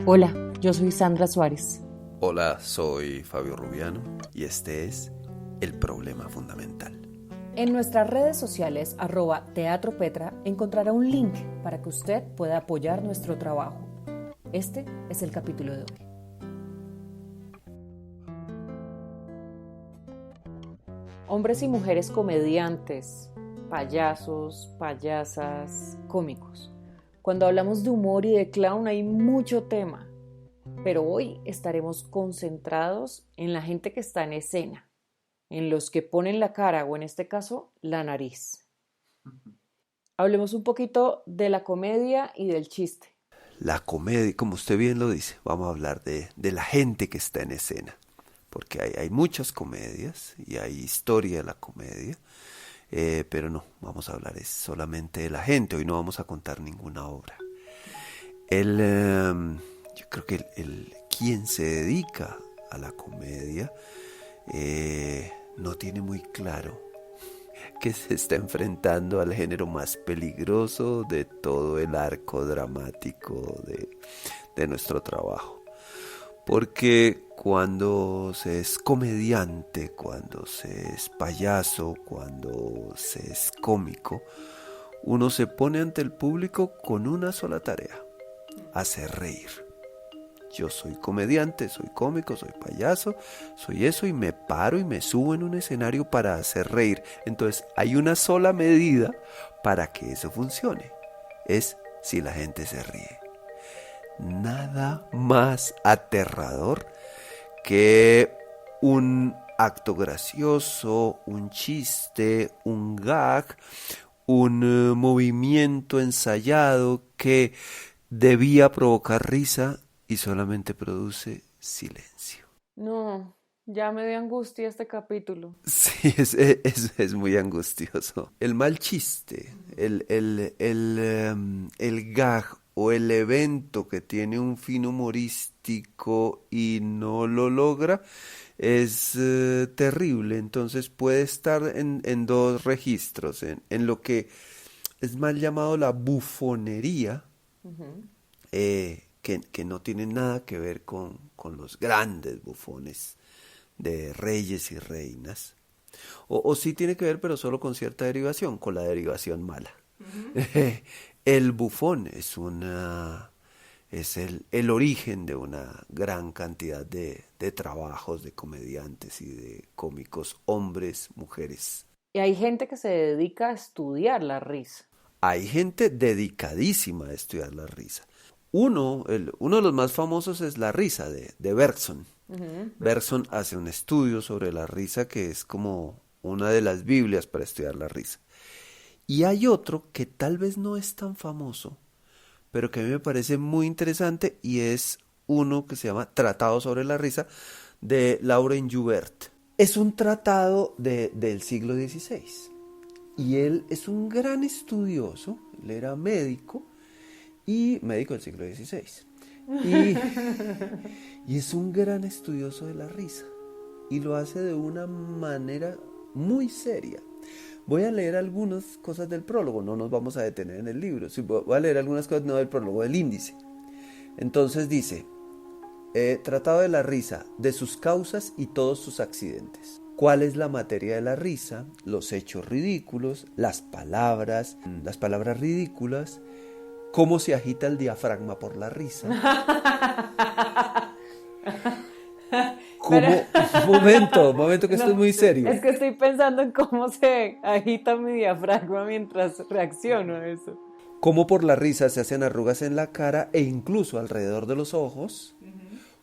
Hola, yo soy Sandra Suárez. Hola, soy Fabio Rubiano y este es El Problema Fundamental. En nuestras redes sociales @teatropetra encontrará un link para que usted pueda apoyar nuestro trabajo. Este es el capítulo de hoy. Hombres y mujeres comediantes, payasos, payasas, cómicos. Cuando hablamos de humor y de clown hay mucho tema, pero hoy estaremos concentrados en la gente que está en escena, en los que ponen la cara o en este caso la nariz. Hablemos un poquito de la comedia y del chiste. La comedia, como usted bien lo dice, vamos a hablar de la gente que está en escena, porque hay muchas comedias y hay historia de la comedia, pero no, vamos a hablar solamente de la gente, hoy no vamos a contar ninguna obra. Yo creo que quien se dedica a la comedia no tiene muy claro que se está enfrentando al género más peligroso de todo el arco dramático de nuestro trabajo. Porque cuando se es comediante, cuando se es payaso, cuando se es cómico, uno se pone ante el público con una sola tarea: hacer reír. Yo soy comediante, soy cómico, soy payaso, soy eso y me paro y me subo en un escenario para hacer reír. Entonces hay una sola medida para que eso funcione. Es si la gente se ríe. Nada más aterrador que un acto gracioso, un chiste, un gag, un movimiento ensayado que debía provocar risa y solamente produce silencio. No, ya me dio angustia este capítulo. Sí, es muy angustioso. El mal chiste, el gag o el evento que tiene un fin humorístico y no lo logra es terrible. Entonces puede estar en dos registros, en lo que es mal llamado la bufonería, Ujú. que no tiene nada que ver con los grandes bufones de reyes y reinas. O sí tiene que ver, pero solo con cierta derivación, con la derivación mala. El bufón es el origen de una gran cantidad de trabajos de comediantes y de cómicos, hombres, mujeres. Y hay gente que se dedica a estudiar la risa. Hay gente dedicadísima a estudiar la risa. Uno de los más famosos es La risa de Bergson. Ujú. Bergson hace un estudio sobre la risa que es como una de las Biblias para estudiar la risa. Y hay otro que tal vez no es tan famoso, pero que a mí me parece muy interesante y es uno que se llama Tratado sobre la risa de Laurent Joubert. Es un tratado del siglo XVI y él es un gran estudioso, él era médico y médico del siglo XVI. Y, y es un gran estudioso de la risa y lo hace de una manera muy seria. Voy a leer algunas cosas del prólogo, no nos vamos a detener en el libro. Sí, voy a leer algunas cosas, no del prólogo, del índice. Entonces dice, tratado de la risa, de sus causas y todos sus accidentes. ¿Cuál es la materia de la risa? Los hechos ridículos, las palabras ridículas, cómo se agita el diafragma por la risa. Pero Un momento que esto es no, muy serio. es que estoy pensando en cómo se agita mi diafragma mientras reacciono a eso. Cómo por la risa se hacen arrugas en la cara e incluso alrededor de los ojos.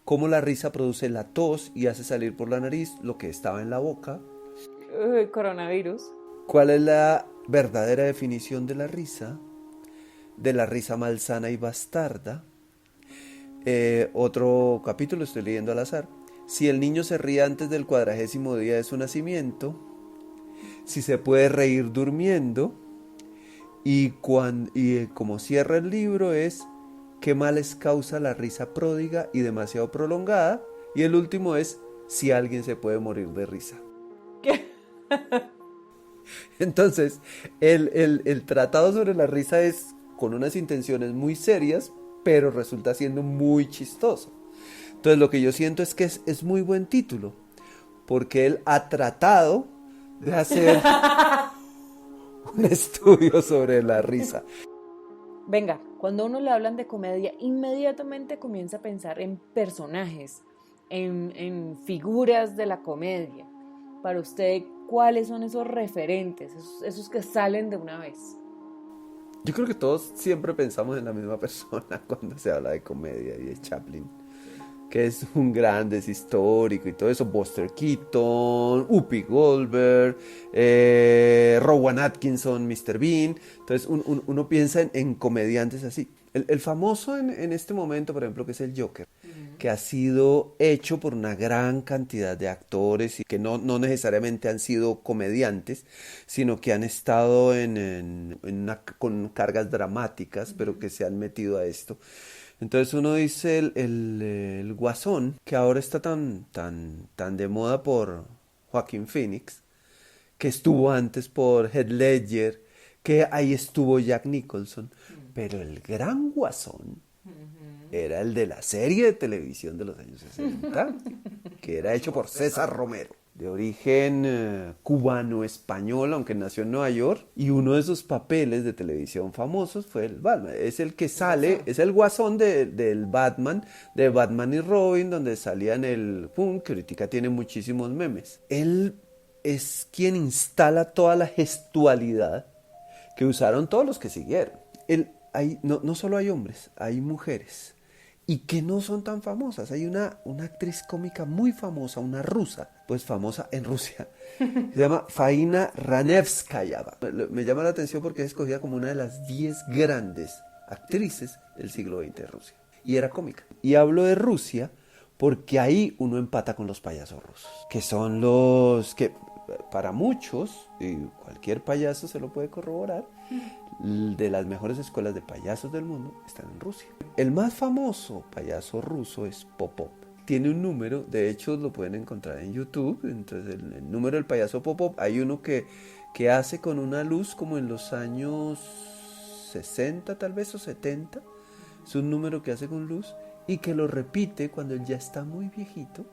Cómo la risa produce la tos y hace salir por la nariz lo que estaba en la boca. Coronavirus. ¿Cuál es la verdadera definición de la risa? De la risa malsana y bastarda. Otro capítulo, estoy leyendo al azar. Si el niño se ríe antes del 40º día de su nacimiento. Si se puede reír durmiendo. Como cierra el libro es qué males causa la risa pródiga y demasiado prolongada. Y el último es si alguien se puede morir de risa. ¿Qué? Entonces, el tratado sobre la risa es con unas intenciones muy serias, pero resulta siendo muy chistoso. Entonces lo que yo siento es que es muy buen título, porque él ha tratado de hacer un estudio sobre la risa. Venga, cuando a uno le hablan de comedia, inmediatamente comienza a pensar en personajes, en figuras de la comedia. Para usted, ¿cuáles son esos referentes, esos que salen de una vez? Yo creo que todos siempre pensamos en la misma persona cuando se habla de comedia, y es Chaplin, que es un grande, es histórico y todo eso. Buster Keaton, Whoopi Goldberg, Rowan Atkinson, Mr. Bean. Entonces uno piensa en comediantes así. El famoso en este momento, por ejemplo, que es el Joker, que ha sido hecho por una gran cantidad de actores y que no necesariamente han sido comediantes, sino que han estado con cargas dramáticas, pero que se han metido a esto. Entonces uno dice el Guasón, que ahora está tan de moda por Joaquín Phoenix, que estuvo antes por Heath Ledger, que ahí estuvo Jack Nicholson, pero el gran Guasón era el de la serie de televisión de los años 60, que era hecho por César Romero, de origen cubano-español, aunque nació en Nueva York, y uno de sus papeles de televisión famosos fue el Batman. Es el que sale, es el Guasón del Batman, de Batman y Robin, donde salía en el que ahorita tiene muchísimos memes. Él es quien instala toda la gestualidad que usaron todos los que siguieron. No solo hay hombres, hay mujeres, y que no son tan famosas. Hay una actriz cómica muy famosa, una rusa, pues famosa en Rusia, se llama Faina Ranevskaya. Me llama la atención porque es escogida como una de las 10 grandes actrices del siglo XX de Rusia, y era cómica. Y hablo de Rusia porque ahí uno empata con los payasos rusos, que son los que para muchos, y cualquier payaso se lo puede corroborar, de las mejores escuelas de payasos del mundo están en Rusia. El más famoso payaso ruso es Popov. Tiene un número, de hecho lo pueden encontrar en YouTube. Entonces el número del payaso Popov, hay uno que hace con una luz como en los años 60 tal vez o 70. Es un número que hace con luz y que lo repite cuando él ya está muy viejito,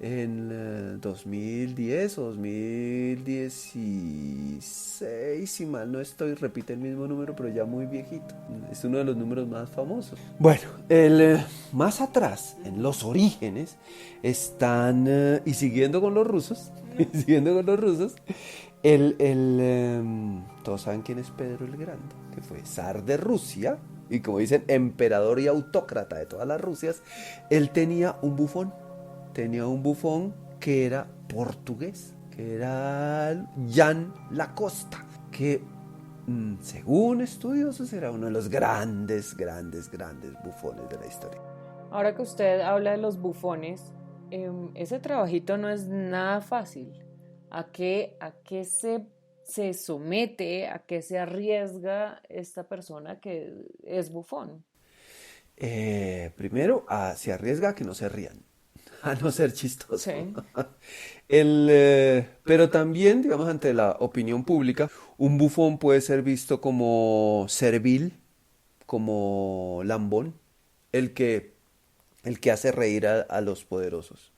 en 2010 o 2016, si mal no estoy, repite el mismo número, pero ya muy viejito. Es uno de los números más famosos. Bueno, más atrás, en los orígenes, están, y siguiendo con los rusos, todos saben quién es Pedro el Grande, que fue zar de Rusia, y como dicen, emperador y autócrata de todas las Rusias. Él tenía un bufón que era portugués, que era Jan Lacosta, que según estudiosos era uno de los grandes bufones de la historia. Ahora que usted habla de los bufones, ese trabajito no es nada fácil. ¿A qué se somete, a qué se arriesga esta persona que es bufón? Primero, se arriesga a que no se rían, a no ser chistoso. Sí. Pero también, digamos, ante la opinión pública, un bufón puede ser visto como servil, como lambón, el que hace reír a los poderosos.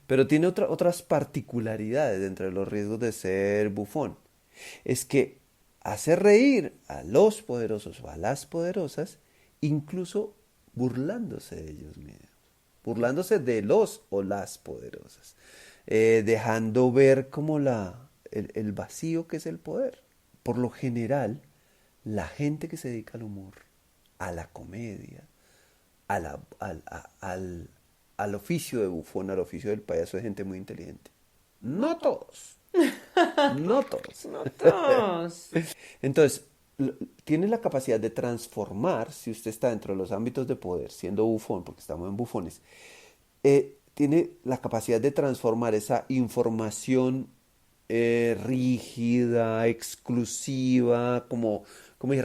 Pero tiene otras particularidades dentro de los riesgos de ser bufón. Es que hace reír a los poderosos o a las poderosas, incluso burlándose de ellos mismos, burlándose de los o las poderosas, dejando ver como el vacío que es el poder. Por lo general, la gente que se dedica al humor, a la comedia, al oficio de bufón, al oficio del payaso, es gente muy inteligente. No todos. No todos. No todos. Entonces, tiene la capacidad de transformar, si usted está dentro de los ámbitos de poder, siendo bufón, porque estamos en bufones, tiene la capacidad de transformar esa información rígida, exclusiva, como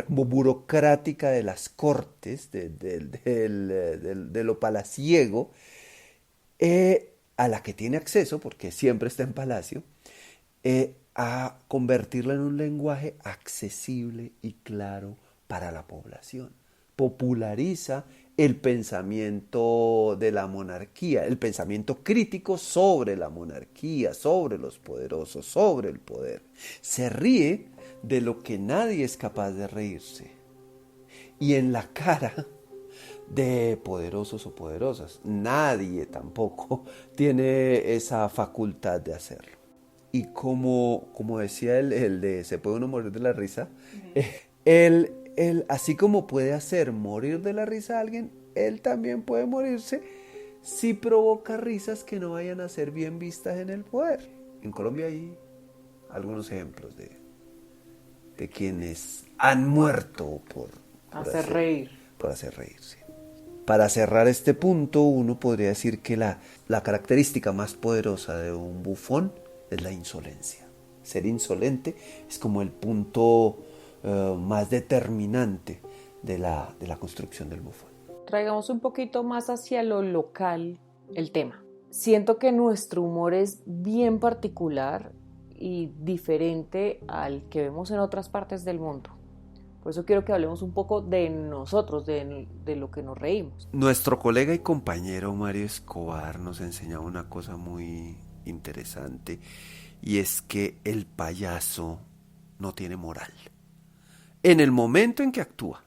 burocrática de las cortes, de lo palaciego, a la que tiene acceso, porque siempre está en palacio, a convertirla en un lenguaje accesible y claro para la población. populariza el pensamiento de la monarquía, el pensamiento crítico sobre la monarquía, sobre los poderosos, sobre el poder. Se ríe de lo que nadie es capaz de reírse. Y en la cara de poderosos o poderosas, nadie tampoco tiene esa facultad de hacerlo. Y como decía el de ¿se puede uno morir de la risa? Él, así como puede hacer morir de la risa a alguien, él también puede morirse si provoca risas que no vayan a ser bien vistas en el poder. En Colombia hay algunos ejemplos de quienes han muerto por hacer reír. Por hacer reír, sí. Para cerrar este punto, uno podría decir que la característica más poderosa de un bufón es la insolencia. Ser insolente es como el punto más determinante de la construcción del bufón. Traigamos un poquito más hacia lo local el tema. Siento que nuestro humor es bien particular y diferente al que vemos en otras partes del mundo. Por eso quiero que hablemos un poco de nosotros, de lo que nos reímos. Nuestro colega y compañero Mario Escobar nos enseñaba una cosa muy interesante, y es que el payaso no tiene moral. En el momento en que actúa,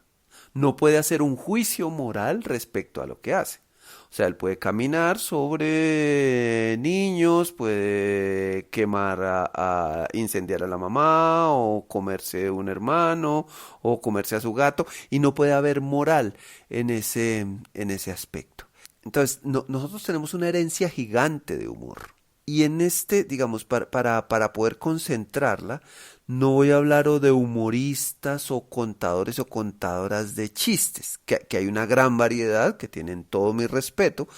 no puede hacer un juicio moral respecto a lo que hace. O sea, él puede caminar sobre niños, puede quemar incendiar a la mamá, o comerse un hermano, o comerse a su gato, y no puede haber moral en ese aspecto. Entonces, nosotros tenemos una herencia gigante de humor. Y en digamos, para poder concentrarla, no voy a hablar o de humoristas o contadores o contadoras de chistes, que hay una gran variedad, que tienen todo mi respeto,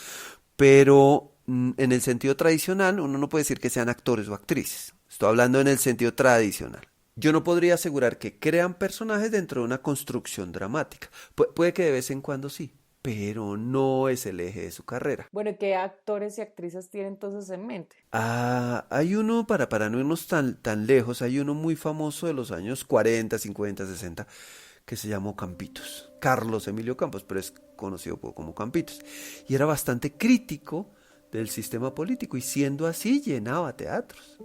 pero en el sentido tradicional uno no puede decir que sean actores o actrices. Estoy hablando en el sentido tradicional. Yo no podría asegurar que crean personajes dentro de una construcción dramática. Puede que de vez en cuando sí, pero no es el eje de su carrera. Bueno, ¿qué actores y actrices tienen entonces en mente? Hay uno, para no irnos tan lejos, hay uno muy famoso de los años 40, 50, 60, que se llamó Campitos. Carlos Emilio Campos, pero es conocido como Campitos. Y era bastante crítico del sistema político, y siendo así llenaba teatros.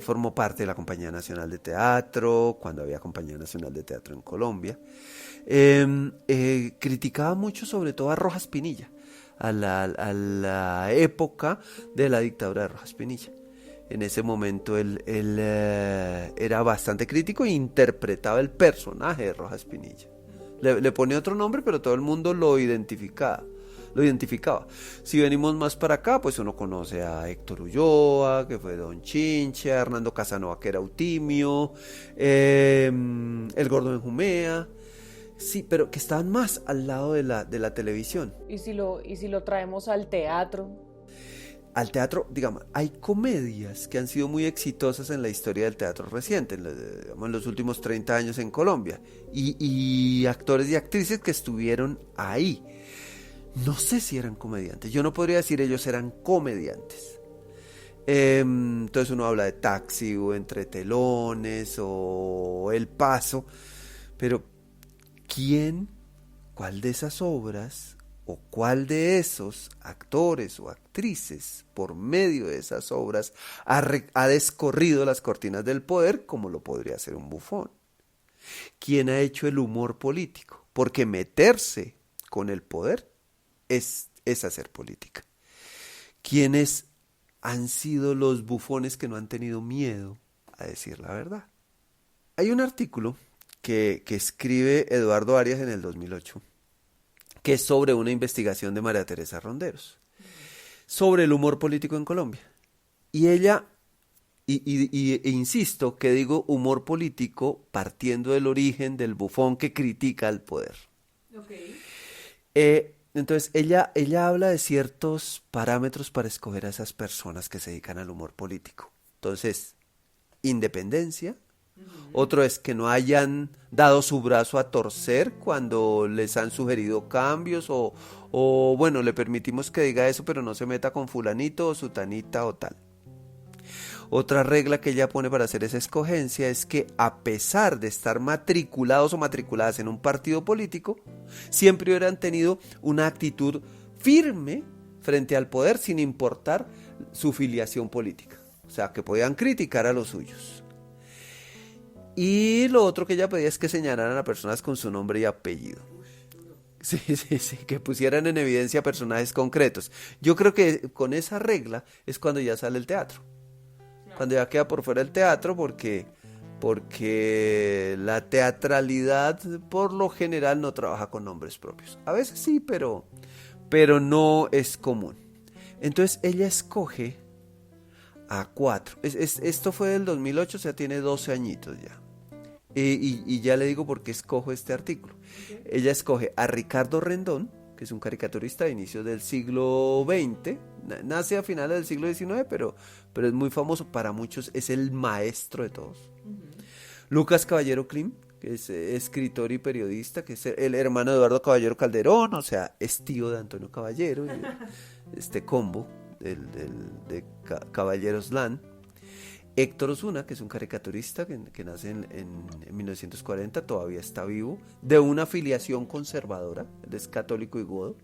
Formó parte de la Compañía Nacional de Teatro, cuando había Compañía Nacional de Teatro en Colombia. Criticaba mucho sobre todo a Rojas Pinilla, a la época de la dictadura de Rojas Pinilla. En ese momento él era bastante crítico e interpretaba el personaje de Rojas Pinilla. Le ponía otro nombre, pero todo el mundo lo identificaba. Si venimos más para acá, pues uno conoce a Héctor Ulloa, que fue Don Chinche, a Hernando Casanova, que era Eutimio, el Gordo Benjumea. Sí, pero que estaban más al lado de la televisión. ¿Y si lo traemos al teatro? Al teatro, digamos, hay comedias que han sido muy exitosas en la historia del teatro reciente, en los últimos 30 años en Colombia, y actores y actrices que estuvieron ahí. No sé si eran comediantes, yo no podría decir ellos eran comediantes. Entonces uno habla de Taxi, o Entre Telones, o El Paso, pero cuál de esas obras o cuál de esos actores o actrices por medio de esas obras ha descorrido las cortinas del poder como lo podría hacer un bufón? ¿Quién ha hecho el humor político? Porque meterse con el poder es hacer política. ¿Quiénes han sido los bufones que no han tenido miedo a decir la verdad? Hay un artículo que escribe Eduardo Arias en el 2008, que es sobre una investigación de María Teresa Ronderos, sobre el humor político en Colombia. Y ella, e insisto que digo humor político partiendo del origen del bufón que critica al poder. Okay. Entonces ella habla de ciertos parámetros para escoger a esas personas que se dedican al humor político. Entonces, independencia. Otro es que no hayan dado su brazo a torcer cuando les han sugerido cambios, o bueno, le permitimos que diga eso, pero no se meta con fulanito o sutanita o tal. Otra regla que ella pone para hacer esa escogencia es que a pesar de estar matriculados o matriculadas en un partido político, siempre hubieran tenido una actitud firme frente al poder sin importar su filiación política. O sea, que podían criticar a los suyos. Y lo otro que ella pedía es que señalaran a personas con su nombre y apellido. Sí, que pusieran en evidencia personajes concretos. Yo creo que con esa regla es cuando ya sale el teatro. Cuando ya queda por fuera el teatro porque la teatralidad por lo general no trabaja con nombres propios. A veces sí, pero no es común. Entonces ella escoge a 4. Esto fue del 2008, o sea, tiene 12 añitos ya. Y ya le digo por qué escojo este artículo. Okay. Ella escoge a Ricardo Rendón, que es un caricaturista de inicios del siglo XX. Nace a finales del siglo XIX, pero es muy famoso. Para muchos es el maestro de todos. Lucas Caballero Klim, que es escritor y periodista, que es el hermano de Eduardo Caballero Calderón, o sea, es tío de Antonio Caballero, este combo de Caballeros Land. Héctor Osuna, que es un caricaturista que nace en 1940, todavía está vivo, de una filiación conservadora, él es católico y godo,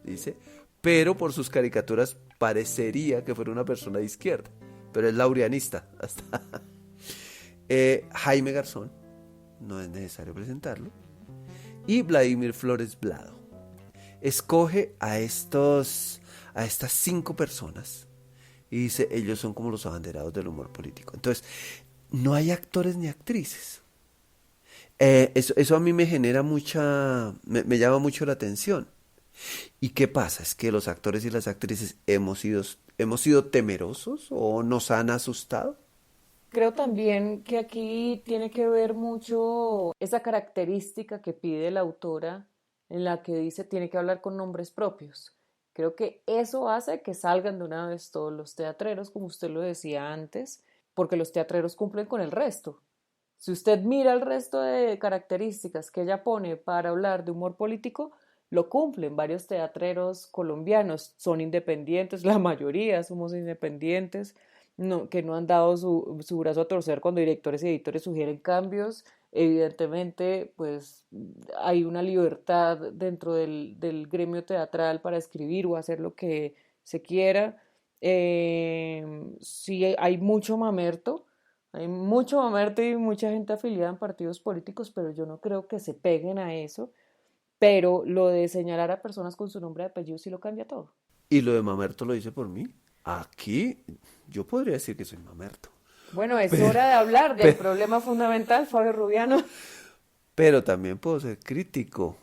dice, pero por sus caricaturas parecería que fuera una persona de izquierda, pero es laureanista. Jaime Garzón, no es necesario presentarlo, y Vladimir Flores Blado. Escoge a estas 5 personas y dice, ellos son como los abanderados del humor político. Entonces, no hay actores ni actrices. Eso a mí me genera me llama mucho la atención. ¿Y qué pasa? ¿Es que los actores y las actrices hemos sido temerosos o nos han asustado? Creo también que aquí tiene que ver mucho esa característica que pide la autora en la que dice tiene que hablar con nombres propios. Creo que eso hace que salgan de una vez todos los teatreros, como usted lo decía antes, porque los teatreros cumplen con el resto. Si usted mira el resto de características que ella pone para hablar de humor político, lo cumplen. Varios teatreros colombianos son independientes, la mayoría somos independientes, que no han dado su brazo a torcer cuando directores y editores sugieren cambios. Evidentemente, pues hay una libertad dentro del gremio teatral para escribir o hacer lo que se quiera. Sí, hay mucho mamerto y mucha gente afiliada en partidos políticos, pero yo no creo que se peguen a eso. Pero lo de señalar a personas con su nombre y apellido sí lo cambia todo. ¿Y lo de mamerto lo dice por mí? Aquí yo podría decir que soy mamerto. Bueno, es hora de hablar del problema fundamental, Fabio Rubiano. Pero también puedo ser crítico.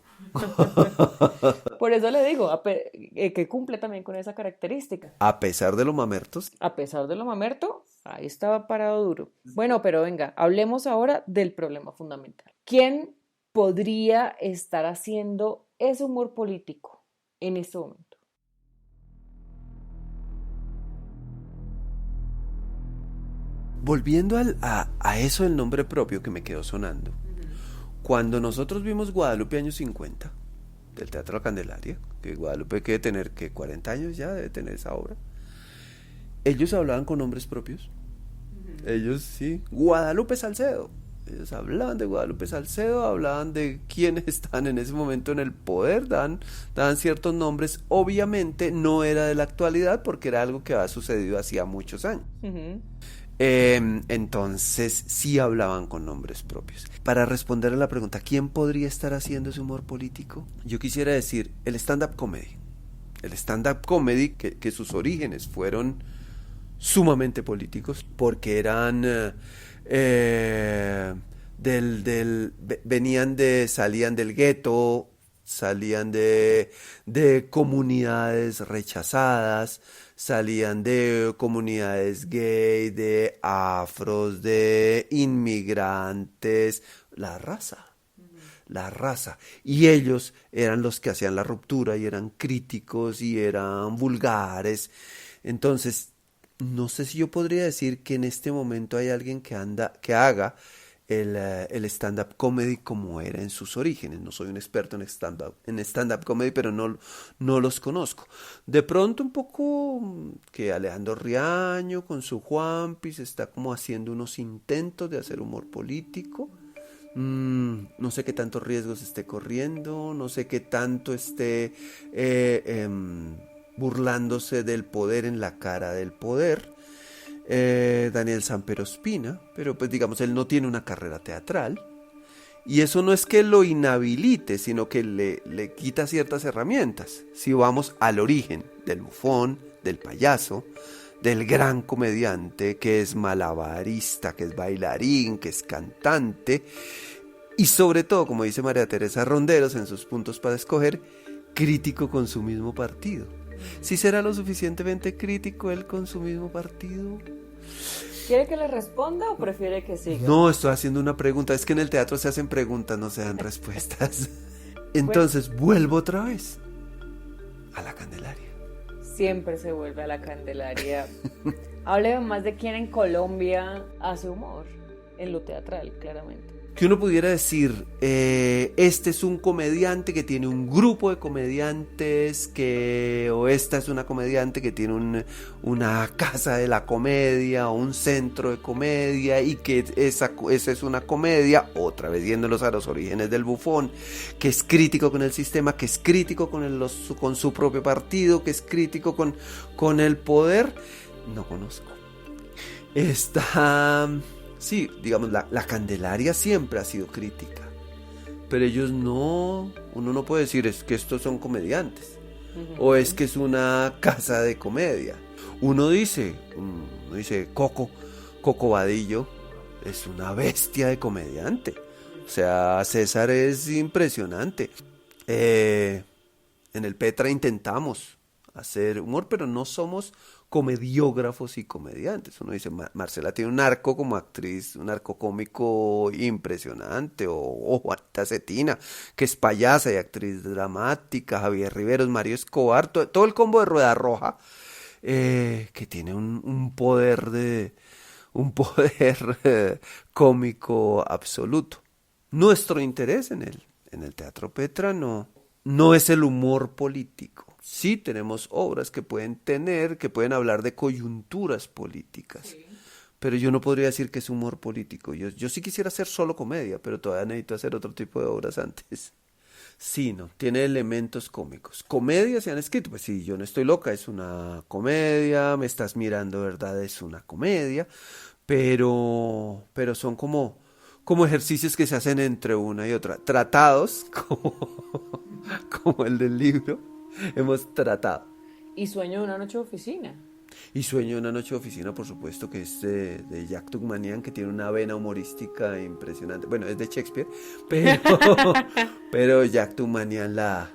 Por eso le digo, que cumple también con esa característica. A pesar de los mamertos. A pesar de lo mamerto, ahí estaba parado duro. Bueno, pero venga, hablemos ahora del problema fundamental. ¿Quién podría estar haciendo ese humor político en este momento? Volviendo a eso del nombre propio que me quedó sonando. Cuando nosotros vimos Guadalupe años 50, del Teatro La Candelaria, que Guadalupe debe tener, que 40 años ya debe tener esa obra, ellos hablaban con nombres propios. Ellos sí, Guadalupe Salcedo. Ellos hablaban de Guadalupe Salcedo, hablaban de quiénes están en ese momento en el poder, daban ciertos nombres. Obviamente no era de la actualidad porque era algo que había sucedido hacía muchos años. Entonces sí hablaban con nombres propios. Para responder a la pregunta, ¿quién podría estar haciendo ese humor político? Yo quisiera decir el stand-up comedy. El stand-up comedy que sus orígenes fueron sumamente políticos porque eran salían del gueto, salían de comunidades rechazadas, salían de comunidades gay, de afros, de inmigrantes, la raza. Y ellos eran los que hacían la ruptura y eran críticos y eran vulgares. Entonces, no sé si yo podría decir que en este momento hay alguien que haga el stand-up comedy como era en sus orígenes. No soy un experto en stand-up comedy, pero no los conozco. De pronto un poco que Alejandro Riaño con su Juanpis está como haciendo unos intentos de hacer humor político. No sé qué tantos riesgos esté corriendo, no sé qué tanto esté burlándose del poder en la cara del poder. Daniel Samper Ospina, pero pues digamos, él no tiene una carrera teatral. Y eso no es que lo inhabilite, sino que le quita ciertas herramientas. Si vamos al origen del bufón, del payaso, del gran comediante, que es malabarista, que es bailarín, que es cantante, y sobre todo, como dice María Teresa Ronderos en sus puntos para escoger, crítico con su mismo partido. ¿Sí será lo suficientemente crítico él con su mismo partido? ¿Quiere que le responda o prefiere que siga? No, estoy haciendo una pregunta. Es que en el teatro se hacen preguntas, no se dan respuestas. Entonces, vuelvo otra vez a la Candelaria. Siempre se vuelve a la Candelaria. Hable más de quién en Colombia hace humor, en lo teatral, claramente. Que uno pudiera decir, este es un comediante que tiene un grupo de comediantes, o esta es una comediante que tiene una casa de la comedia, o un centro de comedia, y que esa es una comedia, otra vez yéndolos a los orígenes del bufón, que es crítico con el sistema, que es crítico con su propio partido, que es crítico con el poder. No conozco. Sí, digamos, la Candelaria siempre ha sido crítica, pero ellos uno no puede decir es que estos son comediantes, o es que es una casa de comedia. Uno dice Coco Vadillo es una bestia de comediante, o sea, César es impresionante. En el Petra intentamos hacer humor, pero no somos comediógrafos y comediantes. Uno dice, Marcela tiene un arco como actriz, un arco cómico impresionante, o Juanita Cetina, que es payasa y actriz dramática, Javier Riveros, Mario Escobar, todo el combo de Rueda Roja, que tiene un poder cómico absoluto. Nuestro interés en el Teatro Petra no es el humor político. Sí tenemos obras que pueden hablar de coyunturas políticas, sí. Pero yo no podría decir que es humor político. Yo sí quisiera hacer solo comedia, pero todavía necesito hacer otro tipo de obras antes. Sí, no, tiene elementos cómicos. Comedias se han escrito, pues sí, Yo no estoy loca, es una comedia, Me estás mirando, ¿verdad? Es una comedia, pero son como ejercicios que se hacen entre una y otra. Tratados, como el del libro. Hemos tratado. Y Sueño de una noche de oficina. Y Sueño de una noche de oficina, por supuesto, que es de Jack Tugmanian, que tiene una vena humorística impresionante. Bueno, es de Shakespeare, pero Jack Tugmanian la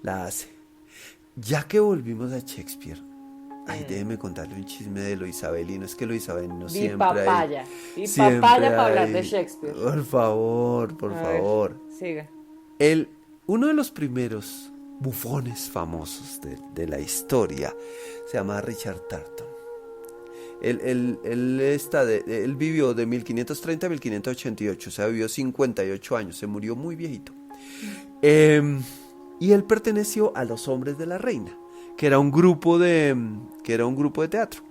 hace. Ya que volvimos a Shakespeare, déjeme contarle un chisme de lo isabelino. Es que lo isabelino siempre papaya. Para hablar de Shakespeare. Por favor. Siga. Uno de los primeros bufones famosos de la historia se llama Richard Tarleton. Él vivió de 1530 a 1588, o sea, vivió 58 años, se murió muy viejito. Y él perteneció a los Hombres de la Reina, que era un grupo de teatro.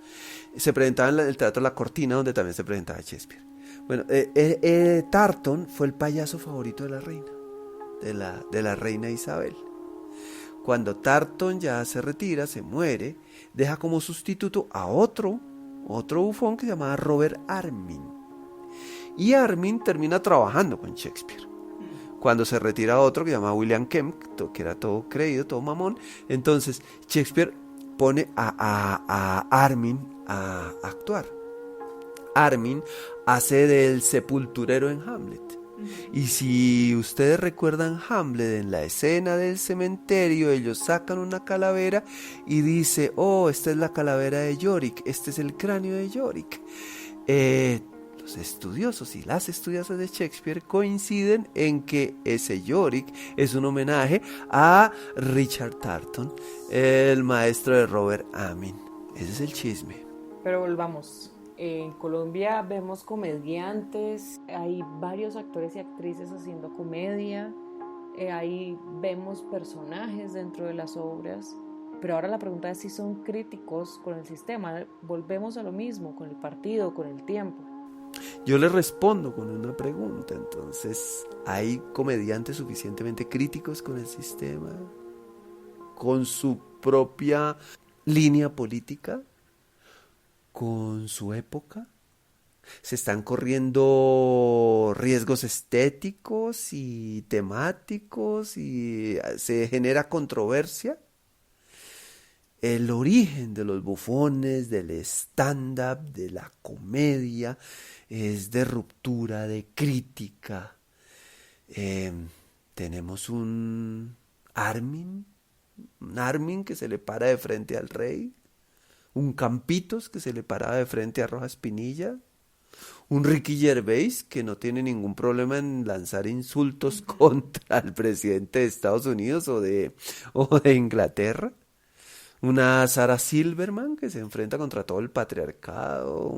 Se presentaba en el Teatro La Cortina, donde también se presentaba Shakespeare. Bueno, Tarleton fue el payaso favorito de la reina, de la reina Isabel. Cuando Tarleton ya se retira, se muere, deja como sustituto a otro bufón que se llamaba Robert Armin. Y Armin termina trabajando con Shakespeare. Cuando se retira otro que se llama William Kemp, que era todo creído, todo mamón, entonces Shakespeare pone a Armin a actuar. Armin hace del sepulturero en Hamlet. Y si ustedes recuerdan Hamlet, en la escena del cementerio, ellos sacan una calavera y dice, esta es la calavera de Yorick, este es el cráneo de Yorick. Los estudiosos y las estudiosas de Shakespeare coinciden en que ese Yorick es un homenaje a Richard Tarleton, el maestro de Robert Armin. Ese es el chisme. Pero volvamos. En Colombia vemos comediantes, hay varios actores y actrices haciendo comedia, ahí vemos personajes dentro de las obras, pero ahora la pregunta es si son críticos con el sistema. Volvemos a lo mismo, con el partido, con el tiempo. Yo le respondo con una pregunta, entonces, ¿hay comediantes suficientemente críticos con el sistema? ¿Con su propia línea política? ¿Con su época? ¿Se están corriendo riesgos estéticos y temáticos y se genera controversia? El origen de los bufones, del stand-up, de la comedia, es de ruptura, de crítica. Tenemos un Armin que se le para de frente al rey, un Campitos que se le paraba de frente a Rojas Pinilla, un Ricky Gervais que no tiene ningún problema en lanzar insultos contra el presidente de Estados Unidos o de Inglaterra. Una Sarah Silverman que se enfrenta contra todo el patriarcado,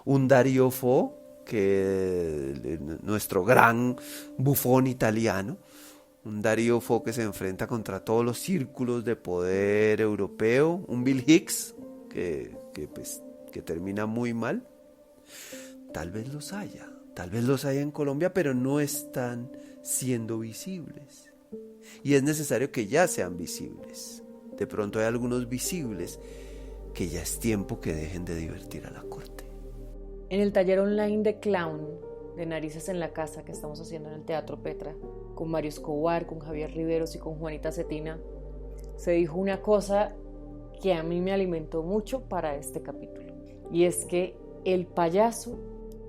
un Dario Fo, nuestro gran bufón italiano, un Dario Fo que se enfrenta contra todos los círculos de poder europeo, un Bill Hicks que termina muy mal. Tal vez los haya en Colombia, pero no están siendo visibles. Y es necesario que ya sean visibles. De pronto hay algunos visibles que ya es tiempo que dejen de divertir a la corte. En el taller online de clown de Narices en la Casa que estamos haciendo en el Teatro Petra, con Mario Escobar, con Javier Riveros y con Juanita Cetina, se dijo una cosa que a mí me alimentó mucho para este capítulo. Y es que el payaso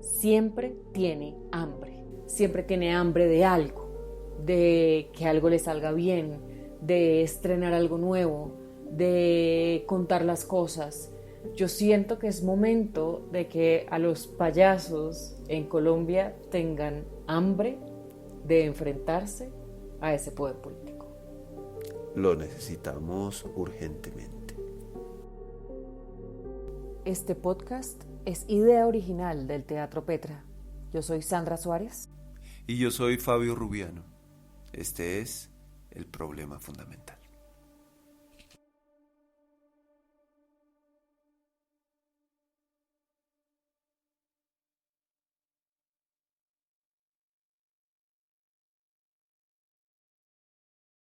siempre tiene hambre. Siempre tiene hambre de algo, de que algo le salga bien, de estrenar algo nuevo, de contar las cosas. Yo siento que es momento de que a los payasos en Colombia tengan hambre de enfrentarse a ese poder político. Lo necesitamos urgentemente. Este podcast es idea original del Teatro Petra. Yo soy Sandra Suárez. Y yo soy Fabio Rubiano. Este es El Problema Fundamental.